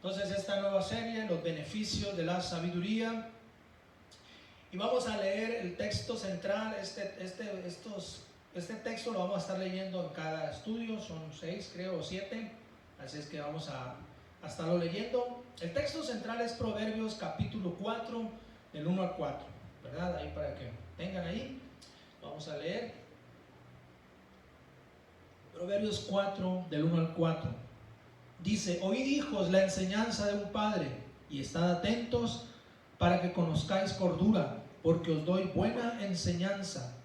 Entonces esta nueva serie, los beneficios de la sabiduría, y vamos a leer el texto central. Este texto lo vamos a estar leyendo en cada estudio, son 6 creo o 7, así es que vamos a estarlo leyendo. El texto central es Proverbios capítulo 4 del 1 al 4, ¿verdad? Ahí para que tengan ahí, vamos a leer Proverbios 4 del 1 al 4. Dice: oíd, hijos, la enseñanza de un padre, y estad atentos para que conozcáis cordura, porque os doy buena enseñanza.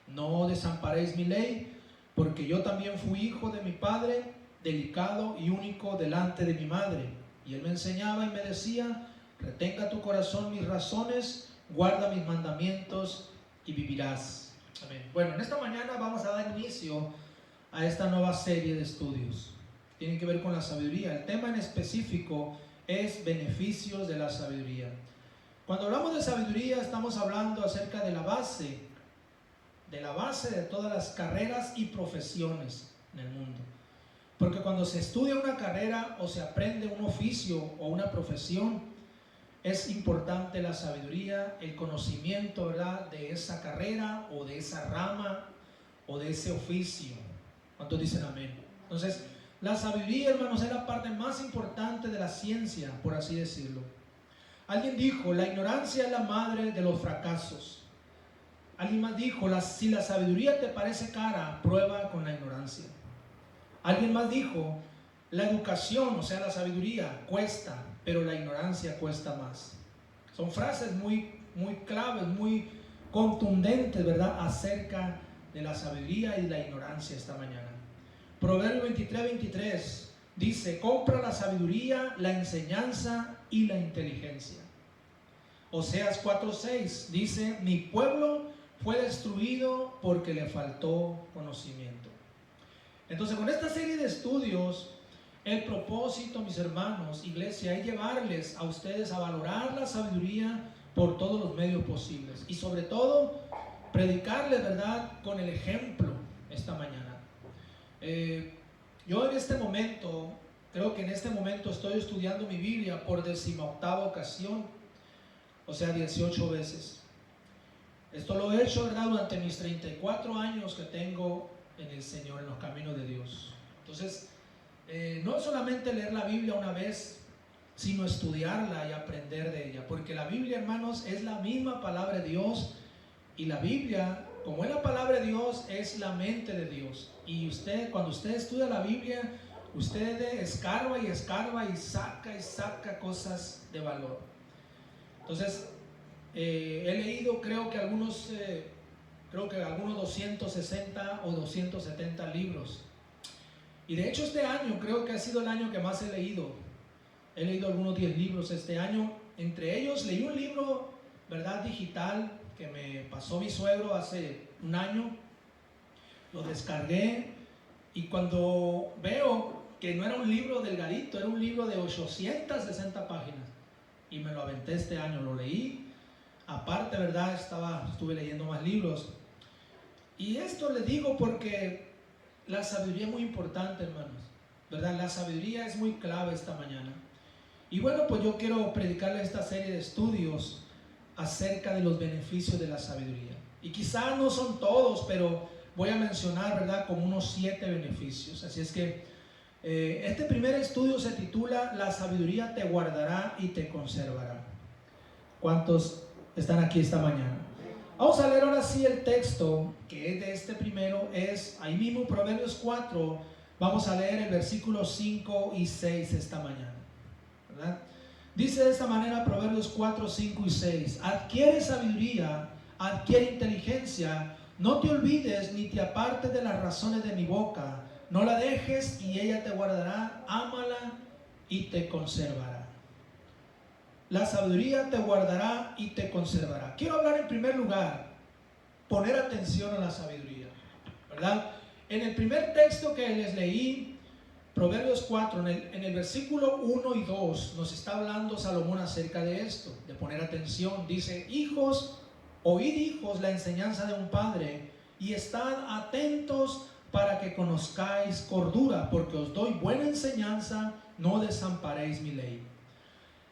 No desamparéis mi ley, porque yo también fui hijo de mi padre, delicado y único delante de mi madre. Y él me enseñaba y me decía: retenga tu corazón mis razones, guarda mis mandamientos y vivirás. Amén. Bueno, en esta mañana vamos a dar inicio a esta nueva serie de estudios. Tienen que ver con la sabiduría. El tema en específico es beneficios de la sabiduría. Cuando hablamos de sabiduría, estamos hablando acerca de la base de todas las carreras y profesiones en el mundo. Porque cuando se estudia una carrera o se aprende un oficio o una profesión, es importante la sabiduría, el conocimiento, ¿verdad?, de esa carrera o de esa rama o de ese oficio. ¿Cuántos dicen amén? Entonces, la sabiduría, hermanos, es la parte más importante de la ciencia, por así decirlo. Alguien dijo: la ignorancia es la madre de los fracasos. Alguien más dijo: si la sabiduría te parece cara, prueba con la ignorancia. Alguien más dijo: la educación, o sea, la sabiduría, cuesta, pero la ignorancia cuesta más. Son frases muy claves, muy contundentes, ¿verdad?, acerca de la sabiduría y la ignorancia esta mañana. Proverbio 23:23 dice: compra la sabiduría, la enseñanza y la inteligencia. Oseas 4:6 dice: mi pueblo fue destruido porque le faltó conocimiento. Entonces, con esta serie de estudios, el propósito, mis hermanos, iglesia, es llevarles a ustedes a valorar la sabiduría por todos los medios posibles, y sobre todo predicarles, ¿verdad?, con el ejemplo esta mañana. Yo en este momento, creo que en este momento estoy estudiando mi Biblia por 18ª ocasión, o sea, 18 veces. Esto lo he hecho, ¿verdad?, durante mis 34 años que tengo en el Señor, en los caminos de Dios. Entonces, no es solamente leer la Biblia una vez, sino estudiarla y aprender de ella, porque la Biblia, hermanos, es la misma palabra de Dios, y la Biblia, como es la palabra de Dios, es la mente de Dios. Y cuando usted estudia la Biblia, usted escarba y saca cosas de valor. Entonces, he leído creo que algunos 260 o 270 libros. Y de hecho este año creo que ha sido el año que más he leído. He leído algunos 10 libros este año. Entre ellos leí un libro, ¿verdad?, digital, que me pasó mi suegro hace un año. Lo descargué, y cuando veo que no era un libro delgadito, era un libro de 860 páginas, y me lo aventé este año, lo leí. Aparte, ¿verdad?, estuve leyendo más libros. Y esto les digo porque la sabiduría es muy importante, hermanos, ¿verdad? La sabiduría es muy clave esta mañana. Y bueno, pues yo quiero predicarles esta serie de estudios acerca de los beneficios de la sabiduría. Y quizás no son todos, pero voy a mencionar, ¿verdad?, como unos 7 beneficios. Así es que este primer estudio se titula: la sabiduría te guardará y te conservará. ¿Cuántos están aquí esta mañana? Vamos a leer ahora sí el texto que es de este primero. Es ahí mismo, Proverbios 4. Vamos a leer el versículo 5 y 6 esta mañana, ¿verdad? Dice de esta manera Proverbios 4, 5 y 6: adquiere sabiduría, adquiere inteligencia, no te olvides ni te apartes de las razones de mi boca, no la dejes y ella te guardará, ámala y te conservará. La sabiduría te guardará y te conservará. Quiero hablar en primer lugar, poner atención a la sabiduría, ¿verdad? En el primer texto que les leí, Proverbios 4, en el versículo 1 y 2, nos está hablando Salomón acerca de esto, de poner atención. Dice: hijos, oíd, hijos, la enseñanza de un padre, y estad atentos para que conozcáis cordura, porque os doy buena enseñanza, no desamparéis mi ley.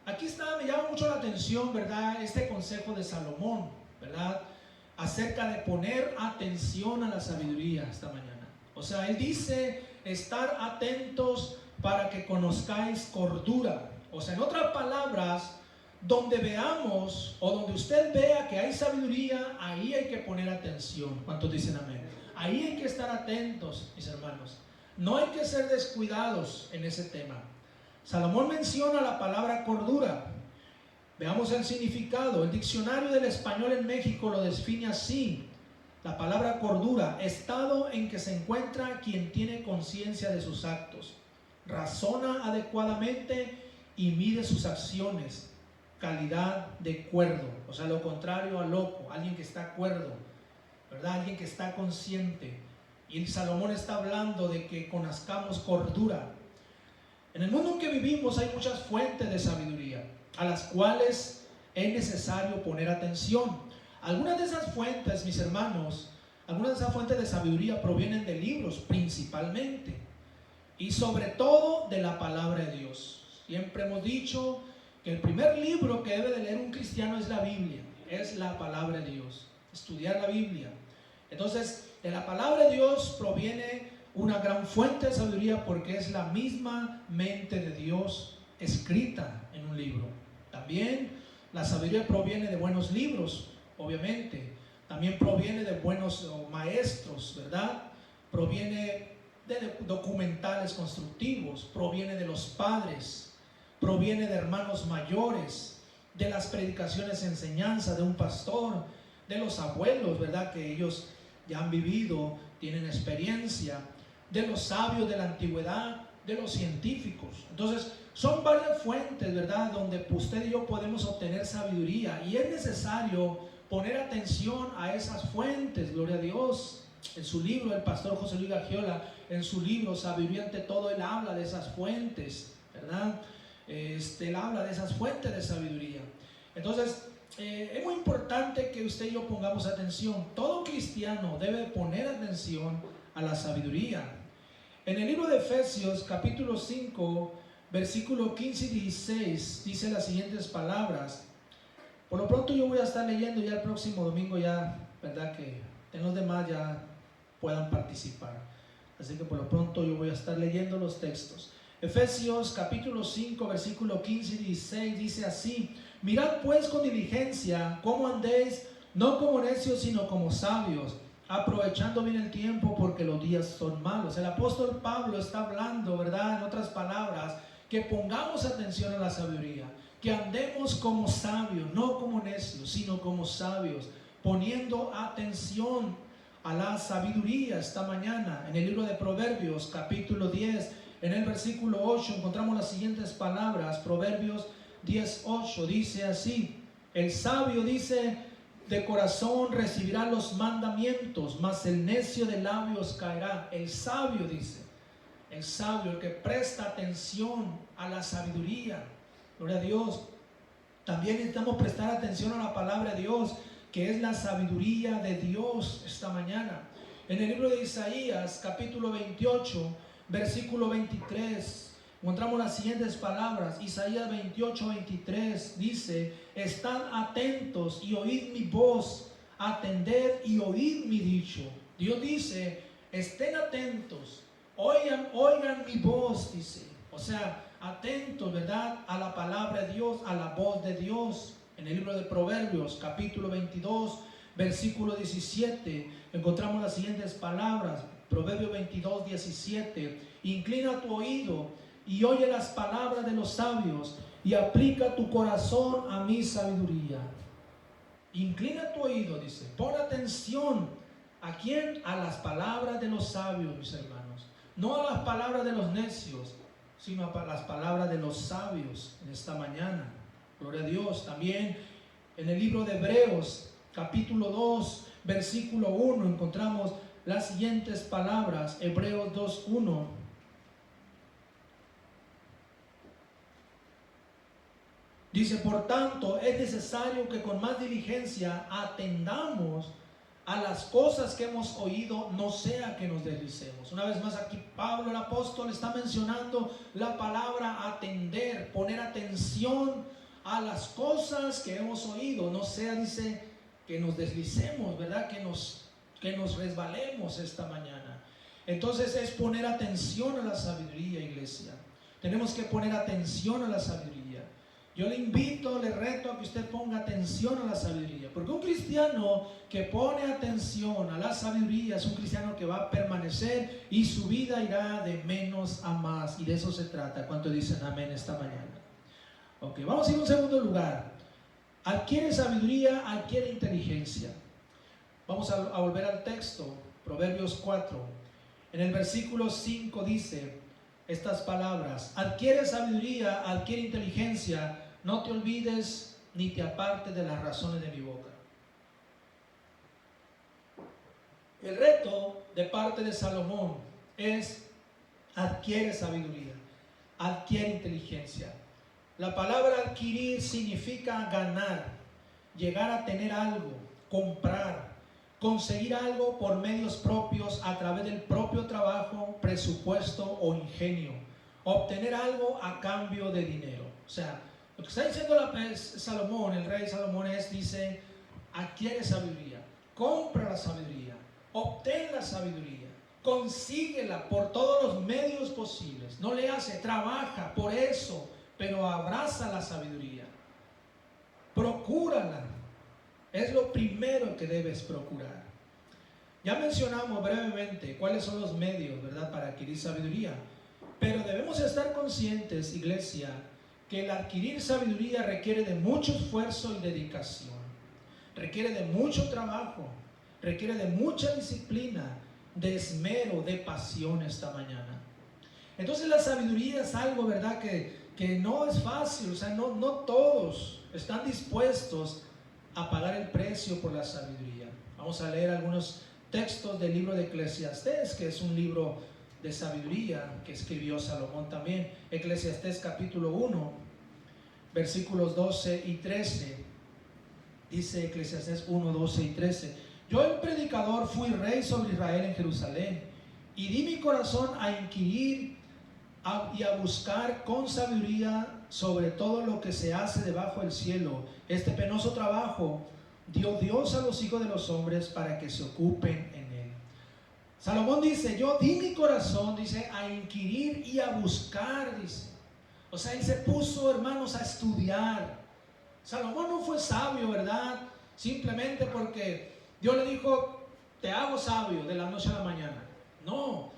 Aquí me llama mucho la atención, ¿verdad?, este consejo de Salomón, ¿verdad?, acerca de poner atención a la sabiduría esta mañana. O sea, él dice, estar atentos para que conozcáis cordura. O sea, en otras palabras, donde veamos o donde usted vea que hay sabiduría, ahí hay que poner atención. ¿Cuántos dicen amén? Ahí hay que estar atentos, mis hermanos. No hay que ser descuidados en ese tema. Salomón menciona la palabra cordura. Veamos el significado. El diccionario del español en México lo define así. La palabra cordura: estado en que se encuentra quien tiene conciencia de sus actos, razona adecuadamente y mide sus acciones. Calidad de cuerdo, o sea, lo contrario a loco, alguien que está cuerdo, ¿verdad? Alguien que está consciente. Y Salomón está hablando de que conozcamos cordura. En el mundo en que vivimos hay muchas fuentes de sabiduría a las cuales es necesario poner atención. Algunas de esas fuentes, mis hermanos, algunas de esas fuentes de sabiduría provienen de libros principalmente, y sobre todo de la palabra de Dios. Siempre hemos dicho que el primer libro que debe de leer un cristiano es la Biblia, es la palabra de Dios, estudiar la Biblia. Entonces, de la palabra de Dios proviene una gran fuente de sabiduría, porque es la misma mente de Dios escrita en un libro. También la sabiduría proviene de buenos libros, obviamente. También proviene de buenos maestros, ¿verdad? Proviene de documentales constructivos, proviene de los padres, proviene de hermanos mayores, de las predicaciones, enseñanza de un pastor, de los abuelos, ¿verdad?, que ellos ya han vivido, tienen experiencia, de los sabios de la antigüedad, de los científicos. Entonces, son varias fuentes, ¿verdad?, donde usted y yo podemos obtener sabiduría, y es necesario poner atención a esas fuentes. Gloria a Dios. En su libro, el pastor José Luis Gagiola, en su libro Sabiduría ante todo, él habla de esas fuentes, ¿verdad? Él habla de esas fuentes de sabiduría. Entonces, es muy importante que usted y yo pongamos atención. Todo cristiano debe poner atención a la sabiduría. En el libro de Efesios, capítulo 5, versículo 15 y 16, dice las siguientes palabras. Por lo pronto yo voy a estar leyendo ya el próximo domingo, ya, ¿verdad?, que en los demás ya puedan participar. Así que por lo pronto yo voy a estar leyendo los textos. Efesios capítulo 5, versículo 15 y 16 dice así: mirad pues con diligencia cómo andéis, no como necios, sino como sabios, aprovechando bien el tiempo, porque los días son malos. El apóstol Pablo está hablando, ¿verdad?, en otras palabras, que pongamos atención a la sabiduría, que andemos como sabios, no como necios, sino como sabios, poniendo atención a la sabiduría. Esta mañana, en el libro de Proverbios, capítulo 10, en el versículo 8, encontramos las siguientes palabras. Proverbios 10:8 dice así: el sabio, dice, de corazón recibirá los mandamientos, mas el necio de labios caerá. El sabio, dice, el sabio, el que presta atención a la sabiduría. Gloria a Dios. También necesitamos prestar atención a la palabra de Dios, que es la sabiduría de Dios esta mañana. En el libro de Isaías, capítulo 28, versículo 23, encontramos las siguientes palabras. Isaías 28, 23 dice: estad atentos y oíd mi voz, atended y oíd mi dicho. Dios dice: estén atentos, oigan mi voz, dice. O sea, atentos, ¿verdad?, a la palabra de Dios, a la voz de Dios. En el libro de Proverbios, capítulo 22, versículo 17, encontramos las siguientes palabras. Proverbios 22, 17: inclina tu oído y oye las palabras de los sabios, y aplica tu corazón a mi sabiduría. Inclina tu oído, dice, pon atención. ¿A quién? A las palabras de los sabios, mis hermanos. No a las palabras de los necios, sino a las palabras de los sabios en esta mañana. Gloria a Dios. También en el libro de Hebreos, capítulo 2, versículo 1, encontramos las siguientes palabras. Hebreos 2:1. Dice: por tanto, es necesario que con más diligencia atendamos a las cosas que hemos oído, no sea que nos deslicemos. Una vez más aquí Pablo el apóstol está mencionando la palabra atender, poner atención a las cosas que hemos oído, no sea, dice, que nos deslicemos, ¿verdad? Que nos resbalemos esta mañana. Entonces es poner atención a la sabiduría, iglesia. Tenemos que poner atención a la sabiduría. Yo le invito, le reto a que usted ponga atención a la sabiduría, porque un cristiano que pone atención a la sabiduría es un cristiano que va a permanecer y su vida irá de menos a más, y de eso se trata. ¿Cuántos dicen amén esta mañana? Ok, vamos a ir a un segundo lugar. Adquiere sabiduría, adquiere inteligencia. Vamos a volver al texto, Proverbios 4. En el versículo 5 dice estas palabras: adquiere sabiduría, adquiere inteligencia, no te olvides ni te apartes de las razones de mi boca. El reto de parte de Salomón es: adquiere sabiduría, adquiere inteligencia. La palabra adquirir significa ganar, llegar a tener algo, comprar, conseguir algo por medios propios a través del propio trabajo, presupuesto o ingenio, obtener algo a cambio de dinero. O sea, lo que está diciendo Salomón, el rey Salomón, dice: adquiere sabiduría, compra la sabiduría, obtén la sabiduría, consíguela por todos los medios posibles. No le hace, trabaja por eso, pero abraza la sabiduría, procúrala. Es lo primero que debes procurar. Ya mencionamos brevemente cuáles son los medios, ¿verdad?, para adquirir sabiduría. Pero debemos estar conscientes, iglesia, que el adquirir sabiduría requiere de mucho esfuerzo y dedicación. Requiere de mucho trabajo, requiere de mucha disciplina, de esmero, de pasión esta mañana. Entonces la sabiduría es algo, ¿verdad?, que no es fácil. O sea, no todos están dispuestos a pagar el precio por la sabiduría. Vamos a leer algunos textos del libro de Eclesiastés, que es un libro de sabiduría que escribió Salomón también. Eclesiastés capítulo 1, versículos 12 y 13. Dice Eclesiastés 1, 12 y 13: yo, el predicador, fui rey sobre Israel en Jerusalén, y di mi corazón a inquirir y a buscar con sabiduría sobre todo lo que se hace debajo del cielo. Este penoso trabajo dio Dios a los hijos de los hombres para que se ocupen en él. Salomón dice: yo di mi corazón, dice, a inquirir y a buscar, dice. O sea, él se puso, hermanos, a estudiar. Salomón no fue sabio, ¿verdad?, simplemente porque Dios le dijo: te hago sabio de la noche a la mañana. No,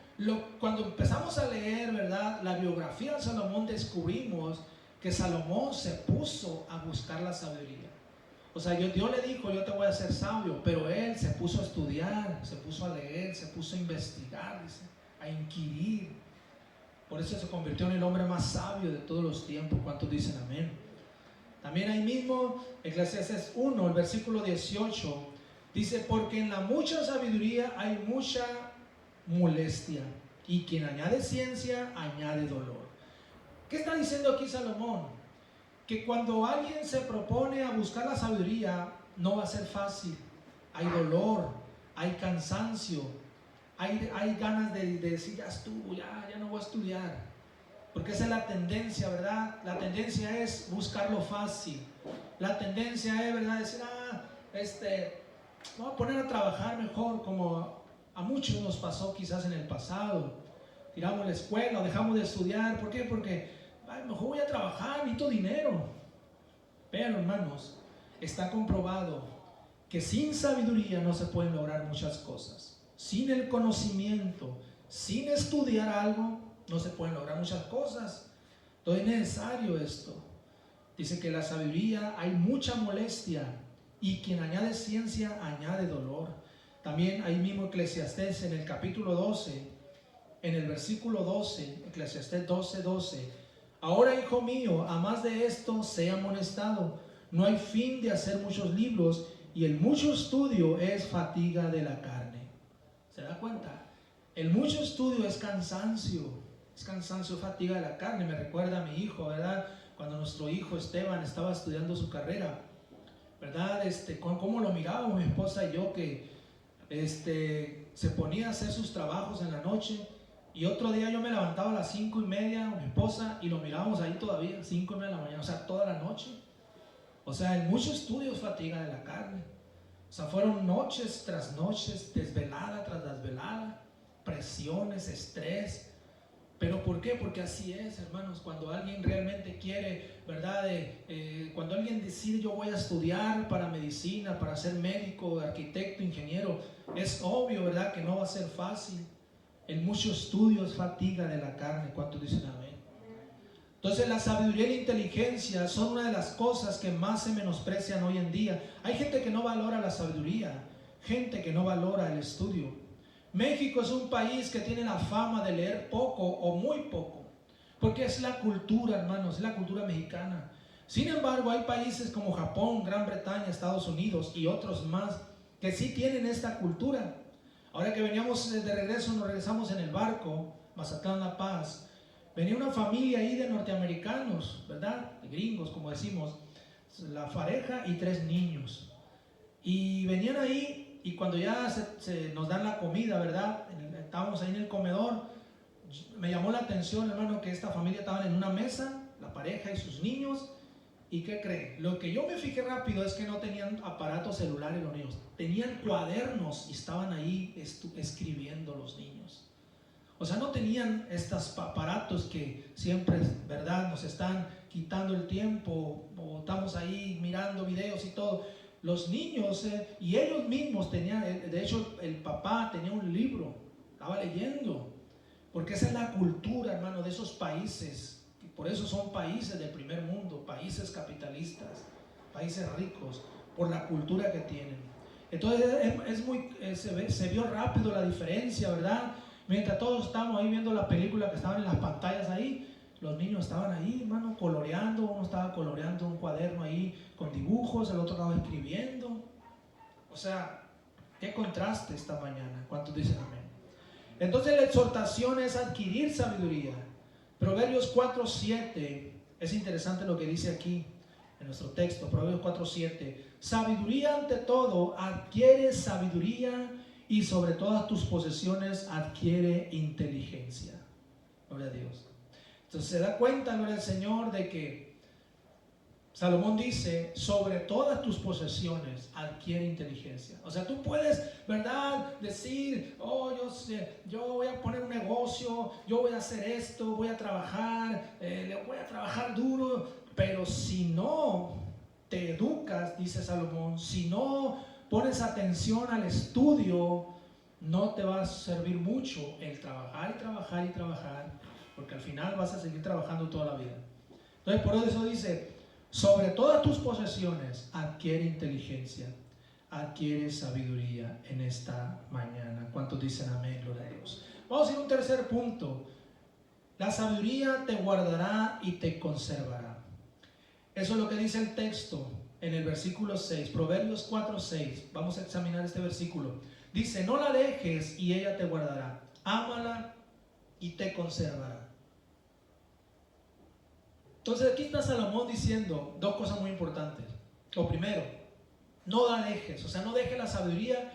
cuando empezamos a leer, ¿verdad?, la biografía de Salomón, descubrimos que Salomón se puso a buscar la sabiduría. O sea, Dios le dijo: yo te voy a hacer sabio, pero él se puso a estudiar, se puso a leer, se puso a investigar, dice, a inquirir. Por eso se convirtió en el hombre más sabio de todos los tiempos. ¿Cuántos dicen amén? También ahí mismo, Eclesiastés 1, el versículo 18, dice: porque en la mucha sabiduría hay mucha molestia, y quien añade ciencia, añade dolor. ¿Qué está diciendo aquí Salomón? Que cuando alguien se propone a buscar la sabiduría, no va a ser fácil. Hay dolor, hay cansancio, hay ganas de decir: ya estuvo, ya no voy a estudiar. Porque esa es la tendencia, ¿verdad? La tendencia es buscar lo fácil. La tendencia es, ¿verdad?, decir: vamos a poner a trabajar mejor, como a muchos nos pasó quizás en el pasado. Tiramos la escuela o dejamos de estudiar. ¿Por qué? Porque mejor voy a trabajar, necesito dinero. Pero, hermanos, está comprobado que sin sabiduría no se pueden lograr muchas cosas. Sin el conocimiento, sin estudiar algo, no se pueden lograr muchas cosas. Entonces es necesario esto. Dice que la sabiduría hay mucha molestia, y quien añade ciencia añade dolor. También ahí mismo Eclesiastés en el capítulo 12, en el versículo 12, Eclesiastés 12, 12: ahora, hijo mío, a más de esto sea amonestado. No hay fin de hacer muchos libros, y el mucho estudio es fatiga de la carne. ¿Se da cuenta? El mucho estudio es cansancio, fatiga de la carne. Me recuerda a mi hijo, ¿verdad? Cuando nuestro hijo Esteban estaba estudiando su carrera, ¿verdad? Cómo lo mirábamos mi esposa y yo, que se ponía a hacer sus trabajos en la noche, y otro día yo me levantaba a las 5:30 con mi esposa y lo mirábamos ahí todavía, 5:30 de la mañana, o sea, toda la noche. O sea, en muchos estudios fatiga de la carne. O sea, fueron noches tras noches, desvelada tras desvelada, presiones, estrés. ¿Pero por qué? Porque así es, hermanos. Cuando alguien realmente quiere, ¿verdad? Cuando alguien decide yo voy a estudiar para medicina, para ser médico, arquitecto, ingeniero, es obvio, ¿verdad? Que no va a ser fácil. En muchos estudios fatiga de la carne. ¿Cuántos dicen amén? Entonces la sabiduría y la inteligencia son una de las cosas que más se menosprecian hoy en día. Hay gente que no valora la sabiduría, gente que no valora el estudio. México es un país que tiene la fama de leer poco o muy poco, porque es la cultura, hermanos, es la cultura mexicana. Sin embargo, hay países como Japón, Gran Bretaña, Estados Unidos y otros más que sí tienen esta cultura. Ahora que veníamos de regreso, nos regresamos en el barco, Mazatlán, La Paz. Venía una familia ahí de norteamericanos, ¿verdad? De gringos, como decimos, la pareja y 3 niños. Y venían ahí, y cuando ya nos dan la comida, ¿verdad? Estábamos ahí en el comedor. Me llamó la atención, hermano, que esta familia estaban en una mesa, la pareja y sus niños. ¿Y qué creen? Lo que yo me fijé rápido es que no tenían aparatos celulares los niños. Tenían cuadernos y estaban ahí escribiendo los niños. O sea, no tenían estos aparatos que siempre, ¿verdad?, nos están quitando el tiempo, o estamos ahí mirando videos y todo. Los niños, y ellos mismos tenían, de hecho el papá tenía un libro, estaba leyendo, porque esa es la cultura, hermano, de esos países. Por eso son países del primer mundo, países capitalistas, países ricos, por la cultura que tienen. Entonces se vio rápido la diferencia, ¿verdad? Mientras todos estábamos ahí viendo la película que estaban en las pantallas ahí, los niños estaban ahí, hermano, coloreando. Uno estaba coloreando un cuaderno ahí con dibujos, el otro estaba escribiendo. O sea, qué contraste esta mañana. ¿Cuántos dicen amén? Entonces la exhortación es adquirir sabiduría. Proverbios 4:7, es interesante lo que dice aquí en nuestro texto, Proverbios 4:7. Sabiduría ante todo, adquiere sabiduría, y sobre todas tus posesiones adquiere inteligencia. Gloria a Dios. Entonces se da cuenta, gloria al Señor, de que Salomón dice, sobre todas tus posesiones adquiere inteligencia. O sea, tú puedes, ¿verdad?, decir, oh, yo voy a poner un negocio, yo voy a hacer esto, voy a trabajar, le voy a trabajar duro, pero si no te educas, dice Salomón, si no pones atención al estudio, no te va a servir mucho el trabajar y trabajar y trabajar, porque al final vas a seguir trabajando toda la vida. Entonces por eso dice, sobre todas tus posesiones adquiere inteligencia, adquiere sabiduría en esta mañana. ¿Cuántos dicen amén? Gloria a Dios. Vamos a ir a un tercer punto. La sabiduría te guardará y te conservará. Eso es lo que dice el texto en el versículo 6, Proverbios 4:6. Vamos a examinar este versículo. Dice, no la dejes y ella te guardará. Ámala y te conservará. Entonces aquí está Salomón diciendo 2 cosas muy importantes. Lo primero, no la dejes, o sea, no dejes la sabiduría.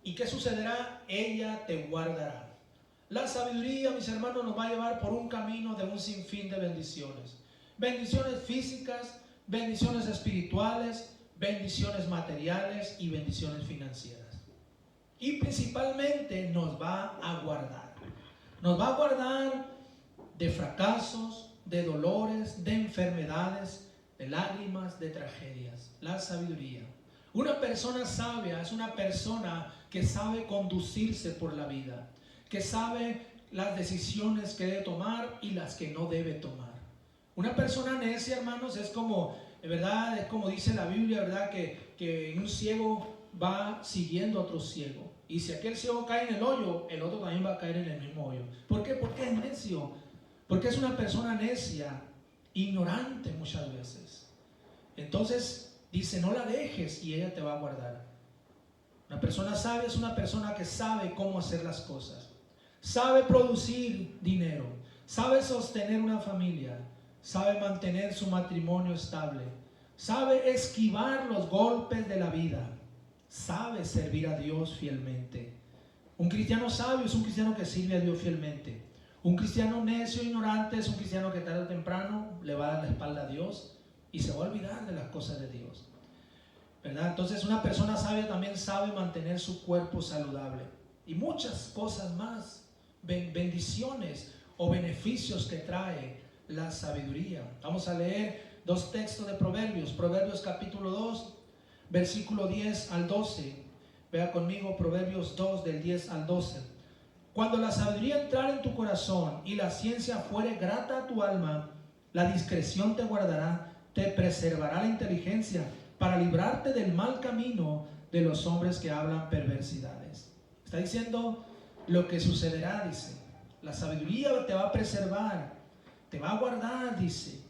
¿Y qué sucederá? Ella te guardará. La sabiduría, mis hermanos, nos va a llevar por un camino de un sinfín de bendiciones. Bendiciones físicas, bendiciones espirituales, bendiciones materiales y bendiciones financieras. Y principalmente nos va a guardar. Nos va a guardar de fracasos, de dolores, de enfermedades, de lágrimas, de tragedias. La sabiduría. Una persona sabia es una persona que sabe conducirse por la vida, que sabe las decisiones que debe tomar y las que no debe tomar. Una persona necia, hermanos, es como, ¿verdad?, es como dice la Biblia, ¿verdad?, que un ciego va siguiendo a otro ciego. Y si aquel ciego cae en el hoyo, el otro también va a caer en el mismo hoyo. ¿Por qué? Porque es necio. Porque es una persona necia, ignorante muchas veces. Entonces dice, no la dejes y ella te va a guardar. Una persona sabia es una persona que sabe cómo hacer las cosas. Sabe producir dinero. Sabe sostener una familia. Sabe mantener su matrimonio estable. Sabe esquivar los golpes de la vida. sabe servir a Dios fielmente. Un cristiano sabio es un cristiano que sirve a Dios fielmente. Un cristiano necio, ignorante, es un cristiano que tarde o temprano le va a dar la espalda a Dios y se va a olvidar de las cosas de Dios, ¿verdad? Entonces una persona sabia también sabe mantener su cuerpo saludable y muchas cosas más, bendiciones o beneficios que trae la sabiduría. Vamos a leer dos textos de Proverbios. Proverbios capítulo 2, versículo 10 al 12. Vea conmigo Proverbios 2 del 10 al 12. Cuando la sabiduría entrare en tu corazón y la ciencia fuere grata a tu alma, la discreción te guardará, te preservará la inteligencia para librarte del mal camino de los hombres que hablan perversidades. Está diciendo lo que sucederá, dice. La sabiduría te va a preservar, te va a guardar, dice.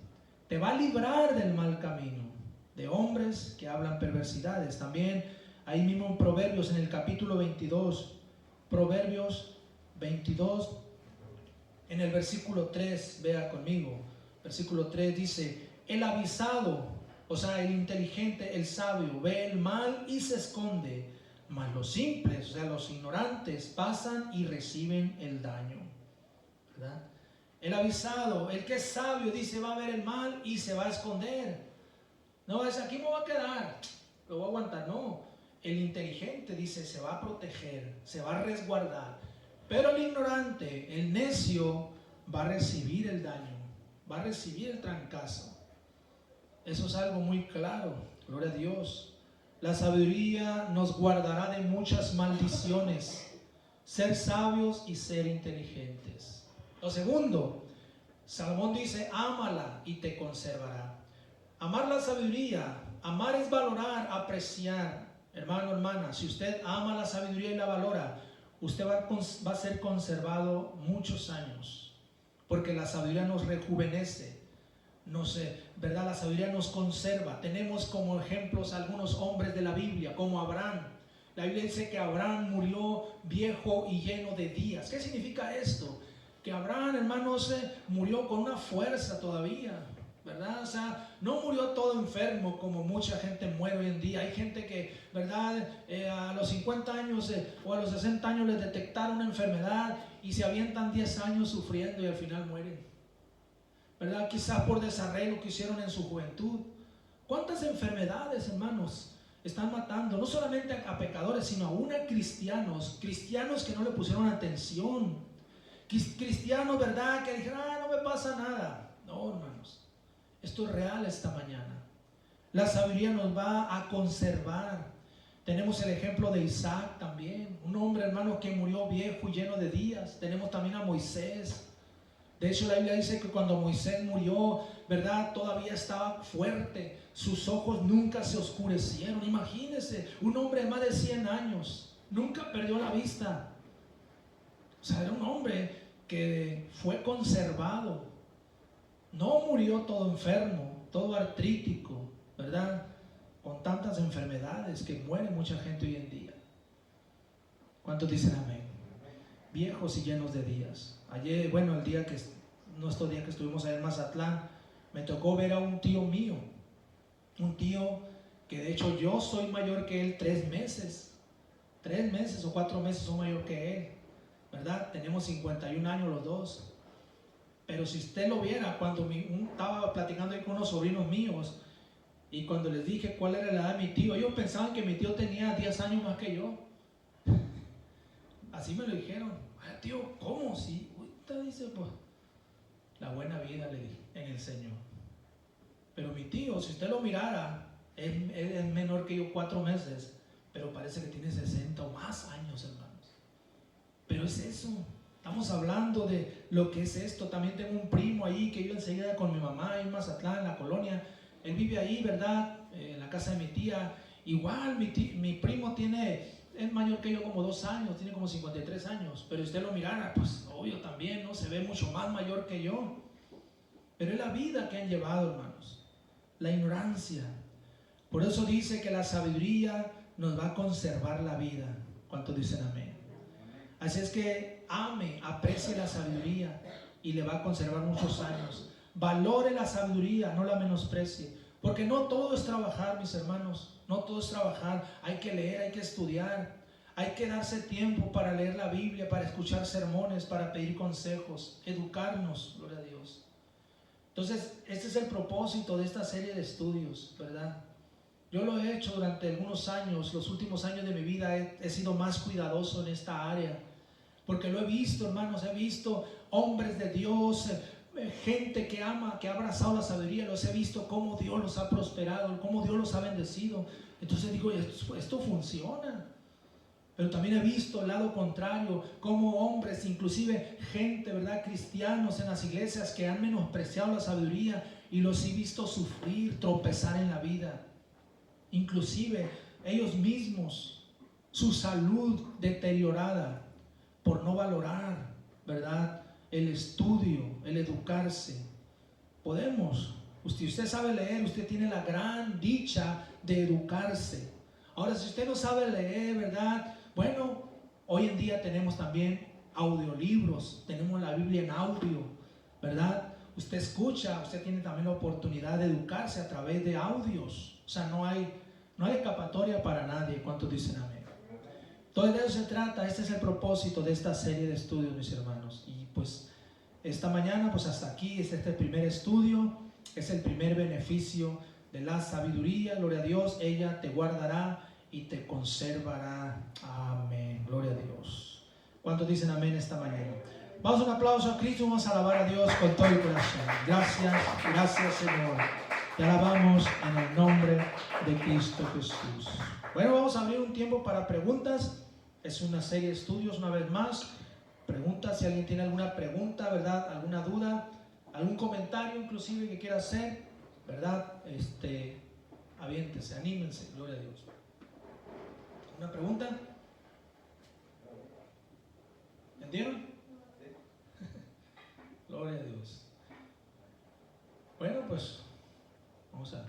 Te va a librar del mal camino de hombres que hablan perversidades. También ahí mismo en Proverbios, en el capítulo 22, Proverbios 22, en el versículo 3, vea conmigo, versículo 3 dice: el avisado, o sea, el inteligente, el sabio, ve el mal y se esconde, mas los simples, o sea, los ignorantes, pasan y reciben el daño, ¿verdad? El avisado, el que es sabio, dice, va a ver el mal y se va a esconder. No, es aquí me voy a quedar, lo voy a aguantar. No, el inteligente, dice, se va a proteger, se va a resguardar. Pero el ignorante, el necio, va a recibir el daño, va a recibir el trancazo. Eso es algo muy claro, gloria a Dios. La sabiduría nos guardará de muchas maldiciones, ser sabios y ser inteligentes. Lo segundo, Salomón dice, ámala y te conservará. Amar la sabiduría, amar es valorar, apreciar. Hermano, hermana, si usted ama la sabiduría y la valora, usted va a ser conservado muchos años, porque la sabiduría nos rejuvenece, ¿verdad? La sabiduría nos conserva. Tenemos como ejemplos algunos hombres de la Biblia, como Abraham. La Biblia dice que Abraham murió viejo y lleno de días. ¿Qué significa esto? Que Abraham, hermanos, murió con una fuerza todavía, ¿verdad? O sea, no murió todo enfermo como mucha gente muere hoy en día. Hay gente que, ¿verdad? A los 50 años o a los 60 años les detectaron una enfermedad y se avientan 10 años sufriendo y al final mueren, ¿verdad? Quizás por desarreglo que hicieron en su juventud. ¿Cuántas enfermedades, hermanos, están matando? No solamente a pecadores, sino aún a cristianos que no le pusieron atención. Cristianos, ¿verdad? Que dijeron, no me pasa nada. No, hermanos. Esto es real esta mañana. La sabiduría nos va a conservar. Tenemos el ejemplo de Isaac también, un hombre, hermano, que murió viejo y lleno de días. Tenemos también a Moisés. De hecho, la Biblia dice que cuando Moisés murió, ¿verdad? Todavía estaba fuerte. Sus ojos nunca se oscurecieron. Imagínense, un hombre de más de 100 años, nunca perdió la vista. O sea, era un hombre que fue conservado. No murió todo enfermo, todo artrítico, ¿verdad? Con tantas enfermedades que muere mucha gente hoy en día. ¿Cuántos dicen amén? Viejos y llenos de días. Ayer, bueno, estos días que estuvimos allá en Mazatlán, me tocó ver a un tío mío. Un tío que de hecho yo soy mayor que él 3 meses. 3 meses o 4 meses soy mayor que él, ¿verdad? Tenemos 51 años los dos. Pero si usted lo viera, cuando estaba platicando ahí con unos sobrinos míos, y cuando les dije cuál era la edad de mi tío, ellos pensaban que mi tío tenía 10 años más que yo. Así me lo dijeron. Ay, tío, ¿cómo? Sí, usted dice, pues, la buena vida le di en el Señor. Pero mi tío, si usted lo mirara, él es menor que yo 4 meses, pero parece que tiene 60 o más años, hermanos. Pero es eso. Estamos hablando de lo que es esto. También tengo un primo ahí que vive enseguida con mi mamá en Mazatlán, en la colonia. Él vive ahí, ¿verdad? En la casa de mi tía. Igual mi primo es mayor que yo como 2 años, tiene como 53 años. Pero usted lo mirara, pues obvio también, ¿no? Se ve mucho más mayor que yo. Pero es la vida que han llevado, hermanos. La ignorancia. Por eso dice que la sabiduría nos va a conservar la vida. ¿Cuántos dicen amén? Así es que aprecie la sabiduría y le va a conservar muchos años. Valore la sabiduría, no la menosprecie, porque no todo es trabajar, mis hermanos. No todo es trabajar, hay que leer, hay que estudiar, hay que darse tiempo para leer la Biblia, para escuchar sermones, para pedir consejos, educarnos, gloria a Dios. Entonces, este es el propósito de esta serie de estudios, ¿verdad? Yo lo he hecho durante algunos años, los últimos años de mi vida he sido más cuidadoso en esta área, porque lo he visto, hermanos, he visto hombres de Dios, gente que ama, que ha abrazado la sabiduría, los he visto cómo Dios los ha prosperado, cómo Dios los ha bendecido. Entonces digo, esto funciona. Pero también he visto el lado contrario, como hombres, inclusive gente, ¿verdad?, cristianos en las iglesias que han menospreciado la sabiduría y los he visto sufrir, tropezar en la vida. Inclusive ellos mismos, su salud deteriorada por no valorar, ¿verdad?, el estudio, el educarse. Podemos, usted sabe leer, usted tiene la gran dicha de educarse. Ahora, si usted no sabe leer, ¿verdad? Bueno, hoy en día tenemos también audiolibros, tenemos la Biblia en audio, ¿verdad? Usted escucha, usted tiene también la oportunidad de educarse a través de audios. O sea, no hay escapatoria para nadie. ¿Cuántos dicen amén? Todo de eso se trata. Este es el propósito de esta serie de estudios, mis hermanos. Y pues esta mañana, pues hasta aquí es este primer estudio, es el primer beneficio de la sabiduría. Gloria a Dios, ella te guardará y te conservará. Amén, gloria a Dios. ¿Cuántos dicen amén esta mañana? Vamos a un aplauso a Cristo, vamos a alabar a Dios con todo el corazón. Gracias, gracias Señor. Te alabamos en el nombre de Cristo Jesús. Bueno, vamos a abrir un tiempo para preguntas. Es una serie de estudios una vez más. Preguntas, si alguien tiene alguna pregunta, ¿verdad? Alguna duda, algún comentario inclusive que quiera hacer, ¿verdad? Aviéntese, anímense, gloria a Dios. ¿Una pregunta? ¿Entendieron? Gloria a Dios. Bueno, pues vamos a